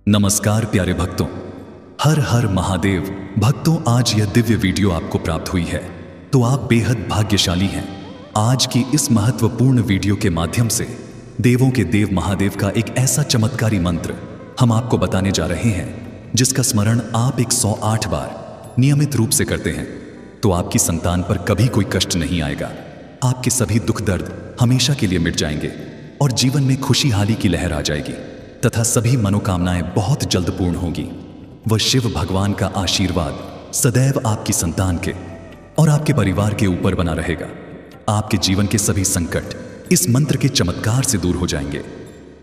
नमस्कार प्यारे भक्तों, हर हर महादेव। भक्तों, आज यह दिव्य वीडियो आपको प्राप्त हुई है तो आप बेहद भाग्यशाली हैं। आज की इस महत्वपूर्ण वीडियो के माध्यम से देवों के देव महादेव का एक ऐसा चमत्कारी मंत्र हम आपको बताने जा रहे हैं जिसका स्मरण आप 108 बार नियमित रूप से करते हैं तो आपकी संतान पर कभी कोई कष्ट नहीं आएगा। आपके सभी दुख दर्द हमेशा के लिए मिट जाएंगे और जीवन में खुशहाली की लहर आ जाएगी तथा सभी मनोकामनाएं बहुत जल्द पूर्ण होंगी। वह शिव भगवान का आशीर्वाद सदैव आपकी संतान के और आपके परिवार के ऊपर बना रहेगा। आपके जीवन के सभी संकट इस मंत्र के चमत्कार से दूर हो जाएंगे।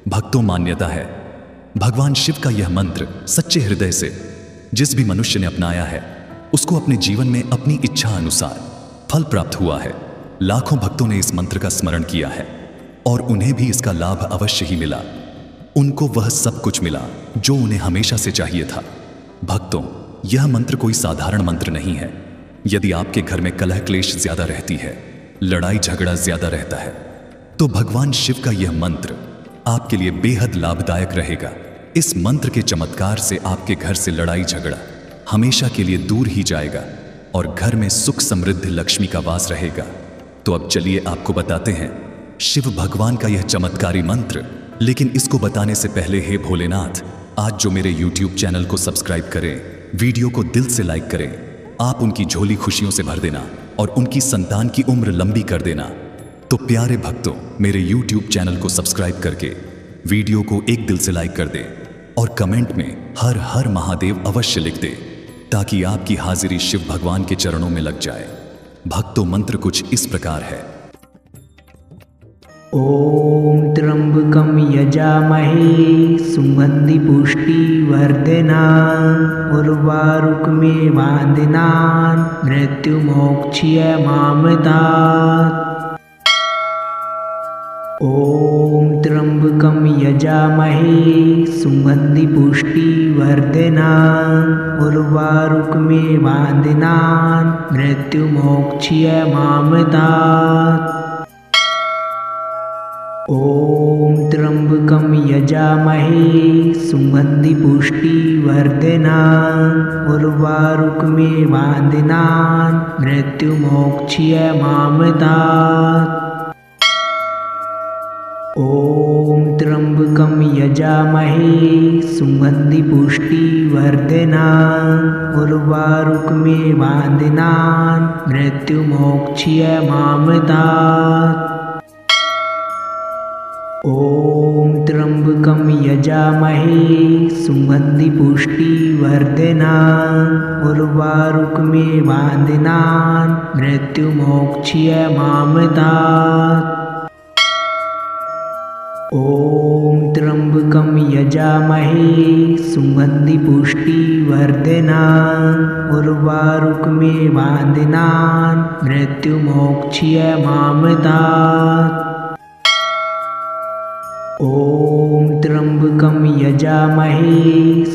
भक्तों, मान्यता है भगवान शिव का यह मंत्र सच्चे हृदय से जिस भी मनुष्य ने अपनाया है उसको अपने जीवन में अपनी इच्छा अनुसार फल प्राप्त हुआ है। लाखों भक्तों ने इस मंत्र का स्मरण किया है और उन्हें भी इसका लाभ अवश्य ही मिला। उनको वह सब कुछ मिला जो उन्हें हमेशा से चाहिए था। भक्तों, यह मंत्र कोई साधारण मंत्र नहीं है। यदि आपके घर में कलह क्लेश ज्यादा रहती है, लड़ाई झगड़ा ज्यादा रहता है, तो भगवान शिव का यह मंत्र आपके लिए बेहद लाभदायक रहेगा। इस मंत्र के चमत्कार से आपके घर से लड़ाई झगड़ा हमेशा के लिए दूर ही जाएगा और घर में सुख समृद्धि लक्ष्मी का वास रहेगा। तो अब चलिए आपको बताते हैं शिव भगवान का यह चमत्कारी मंत्र। लेकिन इसको बताने से पहले, हे भोलेनाथ, आज जो मेरे YouTube चैनल को सब्सक्राइब करें, वीडियो को दिल से लाइक करें। आप उनकी झोली खुशियों से भर देना और उनकी संतान की उम्र लंबी कर देना। तो प्यारे भक्तों, मेरे YouTube चैनल को सब्सक्राइब करके वीडियो को एक दिल से लाइक कर दें और कमेंट में हर हर महादेव अवश्य लिख दें ताकि आपकी हाजिरी शिव भगवान के चरणों में लग जाए। भक्तों, मंत्र कुछ इस प्रकार है। ओम त्र्यंबकं यजामहे सुगंधि पुष्टिवर्धनान् उर्वारुकमेव वन्दिनान् मृत्युमोक्षीय मामृतात्। ओम त्र्यंबकं यजामहे सुगंधि पुष्टिवर्धनान् उर्वारुकमेव वन्दिनान् मृत्युमोक्षीय मामृतात्। ओम त्र्यंबकं यजामहे सुगंधि पुष्टिवर्धनान् उर्वारुकमेव वन्दिनान् मृत्युमोक्षीय मामृतात्। ओम त्र्यंबकं यजामहे सुगंधि पुष्टिवर्धनान् उर्वारुकमेव वन्दिनान् मृत्युमोक्षीय मामृतात्। ओम त्र्यंबकं यजामहे सुगंधि पुष्टिवर्धनान् उर्वारुकमेव वन्दिनान् मृत्युमोक्षीय मामृतात्। ओम त्र्यंबकं यजामहे सुगंधि पुष्टिवर्धनान् उर्वारुकमेव वन्दिनान् मृत्युमोक्षीय मामृतात्। ओम त्र्यंबकं यजामहे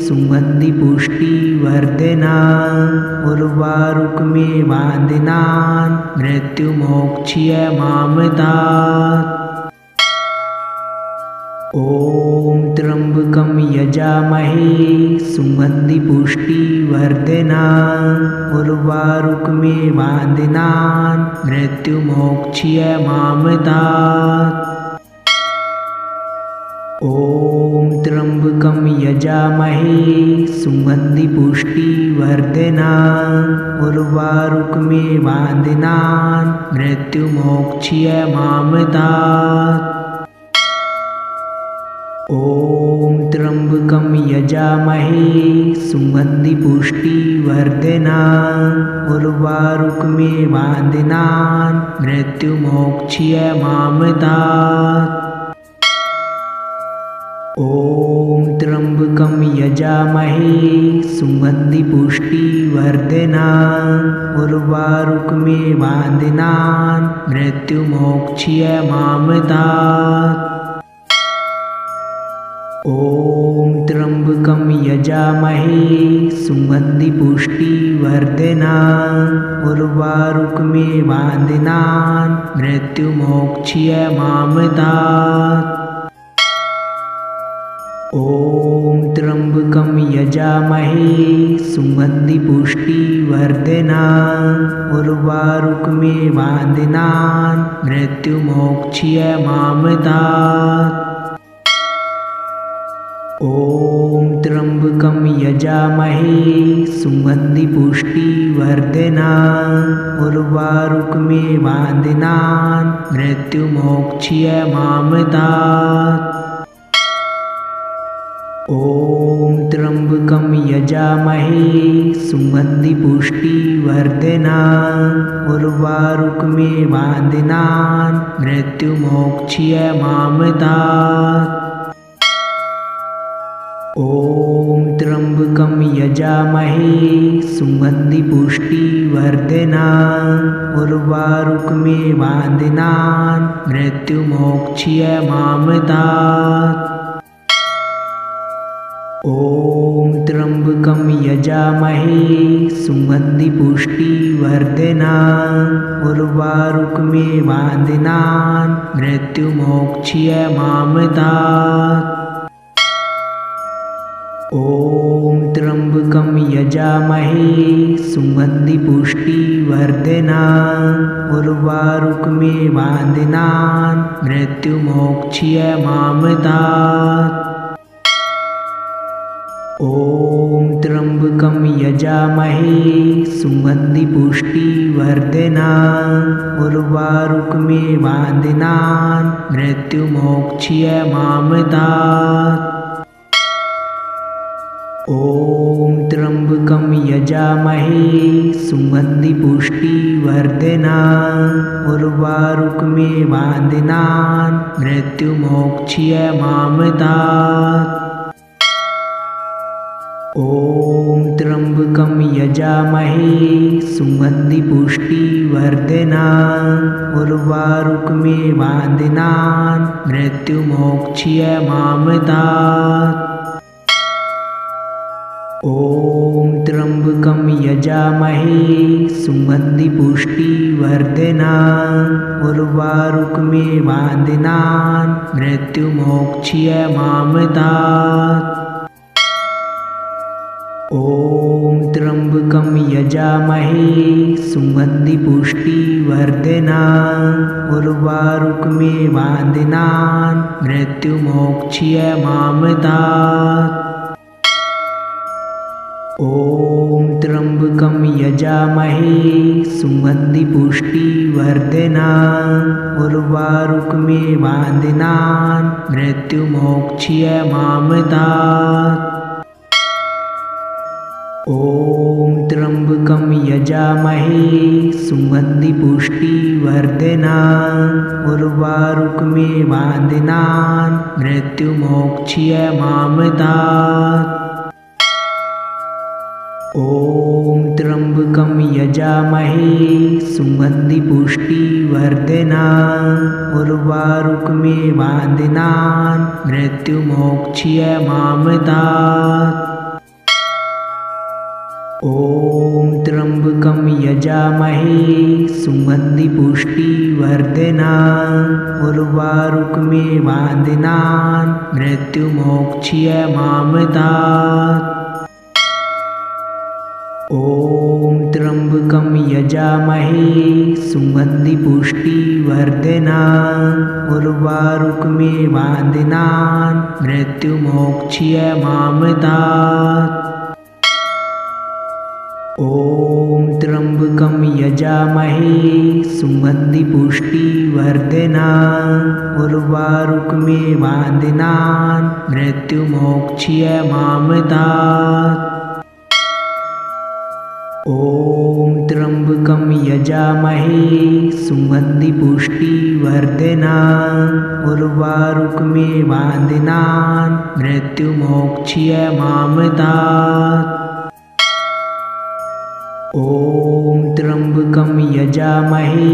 सुगंधि पुष्टिवर्धनान् उर्वारुकमेव वन्दिनान् मृत्युमोक्षीय मामृतात्। ओम त्र्यंबकं यजामहे सुगंधि पुष्टिवर्धनान् उर्वारुकमेव वन्दिनान् मृत्युमोक्षीय मामृतात्। ओम त्र्यंबकं यजामहे सुगंधि पुष्टिवर्धनान् उर्वारुकमेव वन्दिनान् मृत्युमोक्षीय मामृतात्। ओम त्र्यंबकं यजामहे सुगंधि पुष्टिवर्धनान् उर्वारुकमेव वन्दिनान् मृत्युमोक्षीय मामृतात्। ओम त्र्यंबकं यजामहे सुगंधि पुष्टिवर्धनान् उर्वारुकमेव वन्दिनान् मृत्युमोक्षीय मामृतात्। ओम त्र्यंबकं यजामहे सुगंधि पुष्टिवर्धनान् उर्वारुकमेव वन्दिनान् मृत्युमोक्षीय मामृतात्। ॐ त्र्यम्बकं यजामहे सुगन्धि पुष्टिवर्धनम् उर्वारुकमिवान्दिनान् मृत्युमोक्ष्य मामदात्। ॐ त्र्यम्बकं यजामहे सुगन्धि पुष्टिवर्धनम् उर्वारुकमिवान्दिनान् मृत्युमोक्ष्य मामदात्। ॐ त्र्यम्बकं यजामहे सुगन्धि पुष्टिवर्धनम् उर्वारुकमिवान्दिनान् मृत्युमोक्ष्य मामदात्। ॐ त्र्यम्बकं यजामहे सुगन्धि पुष्टिवर्धनम् उर्वारुकमिवान्दिनान् मृत्युमोक्ष्य मामदात्। ॐ त्र्यम्बकं यजामहे सुगन्धि पुष्टिवर्धनम् उर्वारुकमिवान्दिनान् मृत्युमोक्ष्य मामदात्। ॐ त्र्यम्बकं यजामहे सुगन्धि पुष्टिवर्धनम् उर्वारुकमिवान्दिनान् मृत्युमोक्ष्य मामदात्। ॐ त्र्यम्बकं यजामहे सुगन्धि पुष्टिवर्धनम् उर्वारुकमिवान्दिनान् मृत्युमोक्ष्य मामदात्। ॐ त्र्यम्बकं यजामहे सुगन्धि पुष्टिवर्धनम् उर्वारुकमिवान्दिनान् मृत्युमोक्ष्य मामदात्। ॐ त्र्यम्बकं यजामहे सुगन्धि पुष्टिवर्धनम् उर्वारुकमिवान्दिनान् मृत्युमोक्ष्य मामदात्। ॐ त्र्यम्बकं यजामहे सुगन्धि पुष्टिवर्धनम् उर्वारुकमिवान्दिनान् मृत्युमोक्ष्य मामदात्। ॐ त्र्यम्बकं यजामहे सुगन्धि पुष्टिवर्धनम् उर्वारुकमिवान्दिनान् मृत्युमोक्ष्य मामदात्। ॐ त्र्यम्बकं यजामहे सुगन्धि पुष्टिवर्धनम् उर्वारुकमिवान्दिनान् मृत्युमोक्ष्य मामदात्। ॐ त्र्यम्बकं यजामहे सुगन्धि पुष्टिवर्धनम् उर्वारुकमिवान्दिनान् मृत्युमोक्ष्य मामदात्। ॐ त्र्यम्बकं यजामहे सुगन्धि पुष्टिवर्धनम् उर्वारुकमिवान्दिनान् मृत्युमोक्ष्य मामदात्। ॐ त्र्यम्बकं यजामहे सुगन्धि पुष्टिवर्धनम् उर्वारुकमिवान्दिनान् मृत्युमोक्ष्य मामदात्। ॐ त्र्यम्बकं यजामहे सुगन्धि पुष्टिवर्धनम् उर्वारुकमिवान्दिनान् मृत्युमोक्ष्य मामदात्। ॐ त्र्यम्बकं यजामहे सुगन्धि पुष्टिवर्धनम् उर्वारुकमिवान्दिनान् मृत्युमोक्ष्य मामदात्। ॐ त्र्यम्बकं यजामहे सुगन्धि पुष्टिवर्धनम् उर्वारुकमिवान्दिनान् मृत्युमोक्ष्य मामदात्। ॐ त्र्यम्बकं यजामहे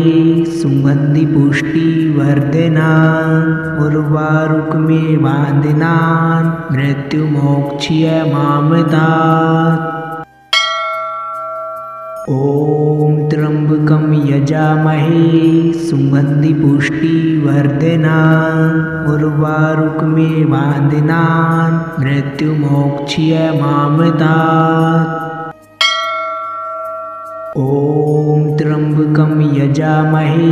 सुगन्धि पुष्टिवर्धनम् उर्वारुकमिवान्दिनान् मृत्युमोक्ष्य मामदात्। ॐ त्र्यंबकं यजामहे सुगंधि पुष्टिवर्धनान् उर्वारुकमेवान्दिनान् मृत्युमोक्ष्य मामतात्। ॐ त्र्यंबकं यजामहे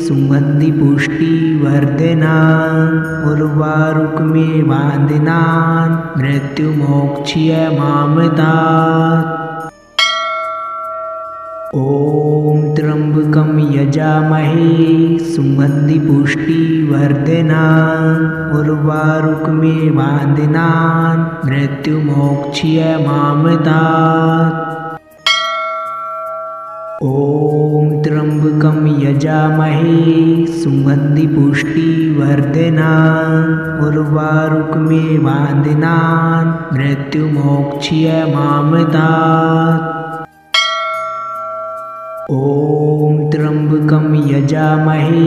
सुगंधि पुष्टिवर्धनान् उर्वारुकमेवान्दिनान् मृत्युमोक्ष्य मामतात्। ॐ त्र्यंबकं यजामहे सुगंधि पुष्टिवर्धनान् उर्वारुकमेवान्दिनान् मृत्युमोक्ष्य मामतात्। ॐ त्र्यंबकं यजामहे सुगंधि पुष्टिवर्धनान् उर्वारुकमेवान्दिनान् मृत्युमोक्ष्य मामतात्। ॐ त्र्यंबकं यजामहे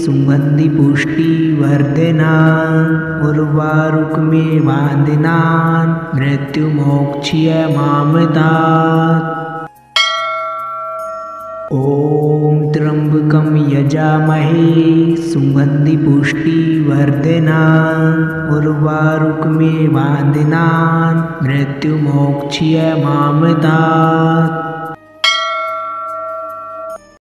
सुगंधि पुष्टिवर्धनान् उर्वारुकमेवान्दिनान् मृत्युमोक्ष्य मामतात्। ॐ त्र्यंबकं यजामहे सुगंधि पुष्टिवर्धनान् उर्वारुकमेवान्दिनान् मृत्युमोक्ष्य मामतात्।